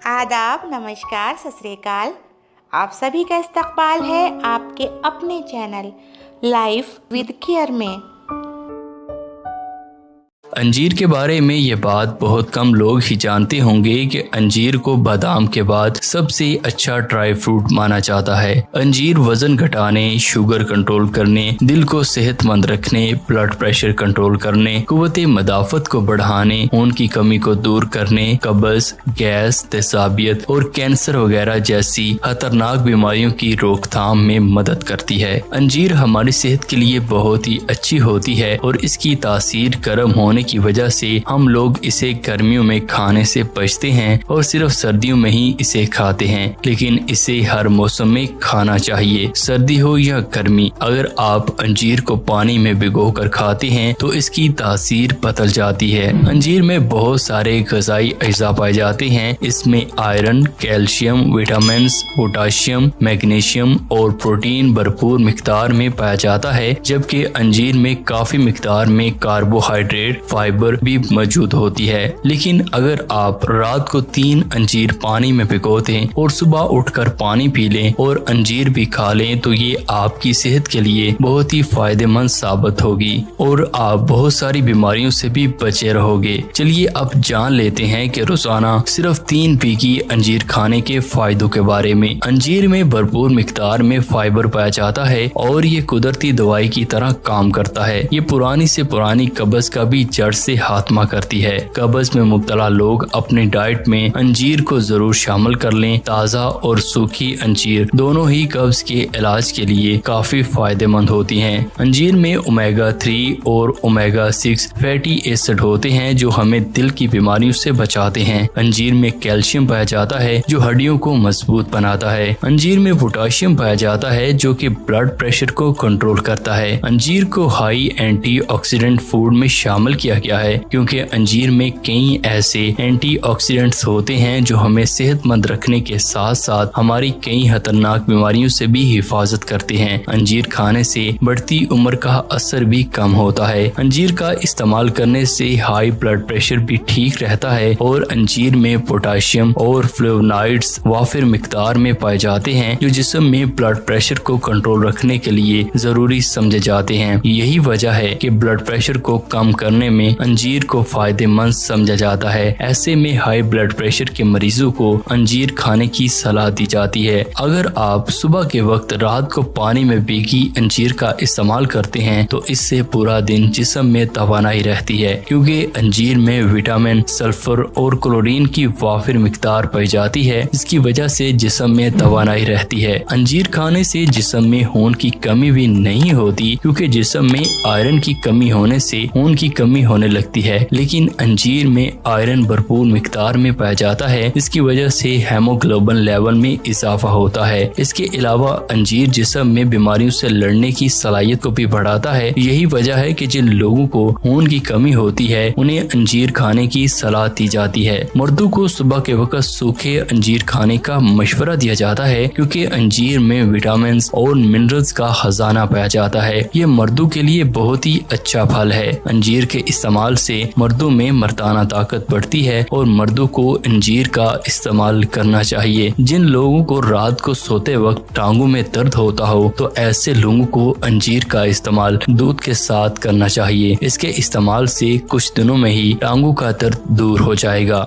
आदाब, नमस्कार, सत श्री अकाल। आप सभी का इस्तकबाल है आपके अपने चैनल लाइफ विद केयर में। अंजीर के बारे में ये बात बहुत कम लोग ही जानते होंगे कि अंजीर को बादाम के बाद सबसे अच्छा ड्राई फ्रूट माना जाता है। अंजीर वजन घटाने, शुगर कंट्रोल करने, दिल को सेहतमंद रखने, ब्लड प्रेशर कंट्रोल करने, कुव्वत मदाफत को बढ़ाने, खून की कमी को दूर करने, कब्ज, गैस, तेजाबियत और कैंसर वगैरह जैसी खतरनाक बीमारियों की रोकथाम में मदद करती है। अंजीर हमारी सेहत के लिए बहुत ही अच्छी होती है और इसकी तासीर गर्म होने की वजह से हम लोग इसे गर्मियों में खाने से बचते हैं और सिर्फ सर्दियों में ही इसे खाते हैं, लेकिन इसे हर मौसम में खाना चाहिए, सर्दी हो या गर्मी। अगर आप अंजीर को पानी में भिगोकर खाते हैं तो इसकी तासीर बदल जाती है। अंजीर में बहुत सारे ग़िज़ाई अज्जा पाए जाते हैं। इसमें iron, calcium, vitamin, potassium, magnesium और प्रोटीन भरपूर मिकदार में पाया जाता है, जबकि अंजीर में काफी मिकदार में कार्बोहाइड्रेट, फाइबर भी मौजूद होती है। लेकिन अगर आप रात को 3 अंजीर पानी में भिगो दें और सुबह उठकर पानी पी लें और अंजीर भी खा लें तो ये आपकी सेहत के लिए बहुत ही फायदेमंद साबित होगी और आप बहुत सारी बीमारियों से भी बचे रहोगे। चलिए अब जान लेते हैं कि रोजाना सिर्फ 3 पीकी अंजीर खाने के फायदों के बारे में। अंजीर में भरपूर मिकदार में फाइबर पाया जाता है और ये कुदरती दवाई की तरह काम करता है। ये पुरानी से पुरानी कब्ज का भी जड़ से खात्मा करती है। कब्ज में मुब्तला लोग अपने डाइट में अंजीर को जरूर शामिल कर लें। ताज़ा और सूखी अंजीर दोनों ही कब्ज के इलाज के लिए काफी फायदेमंद होती हैं। अंजीर में ओमेगा 3 और ओमेगा 6 फैटी एसिड होते हैं जो हमें दिल की बीमारियों से बचाते हैं। अंजीर में कैल्शियम पाया जाता है जो हड्डियों को मजबूत बनाता है। अंजीर में पोटाशियम पाया जाता है जो कि ब्लड प्रेशर को कंट्रोल करता है। अंजीर को हाई एंटीऑक्सीडेंट फूड में शामिल किया गया है क्योंकि अंजीर में कई ऐसे एंटीऑक्सीडेंट्स होते हैं जो हमें सेहतमंद रखने के साथ साथ हमारी कई खतरनाक बीमारियों से भी हिफाजत करते हैं। अंजीर खाने से बढ़ती उम्र का असर भी कम होता है। अंजीर का इस्तेमाल करने से हाई ब्लड प्रेशर भी ठीक रहता है और अंजीर में पोटाशियम और फ्लेवोनॉइड्स वाफिर मिकदार में पाए जाते हैं जो जिस्म में ब्लड प्रेशर को कंट्रोल रखने के लिए जरूरी समझे जाते हैं। यही वजह है कि ब्लड प्रेशर को कम करने में अंजीर को फायदेमंद समझा जाता है। ऐसे में हाई ब्लड प्रेशर के मरीजों को अंजीर खाने की सलाह दी जाती है। अगर आप सुबह के वक्त रात को पानी में भीगी अंजीर का इस्तेमाल करते हैं तो इससे पूरा दिन जिस्म में तवानाई रहती है क्योंकि अंजीर में विटामिन, सल्फर और क्लोरीन की वाफिर मिकदार पाई जाती है, जिसकी वजह से जिस्म में तवानाई रहती है। अंजीर खाने से जिस्म में खून की कमी भी नहीं होती क्योंकि जिस्म में आयरन की कमी होने से खून की कमी होने लगती है, लेकिन अंजीर में आयरन भरपूर मिकदार में पाया जाता है, इसकी वजह से हेमोग्लोबिन लेवल में इजाफा होता है। इसके अलावा अंजीर जिस्म में बीमारियों से लड़ने की सलाहियत को भी बढ़ाता है। यही वजह है कि जिन लोगों को खून की कमी होती है उन्हें अंजीर खाने की सलाह दी जाती है। मर्दों को सुबह के वक्त सूखे अंजीर खाने का मशवरा दिया जाता है क्योंकि अंजीर में विटामिन और मिनरल्स का खजाना पाया जाता है। ये मर्दों के लिए बहुत ही अच्छा फल है। अंजीर के इस्तेमाल से मर्दों में मर्दाना ताकत बढ़ती है और मर्दों को अंजीर का इस्तेमाल करना चाहिए। जिन लोगों को रात को सोते वक्त टांगों में दर्द होता हो तो ऐसे लोगों को अंजीर का इस्तेमाल दूध के साथ करना चाहिए। इसके इस्तेमाल से कुछ दिनों में ही टांगों का दर्द दूर हो जाएगा।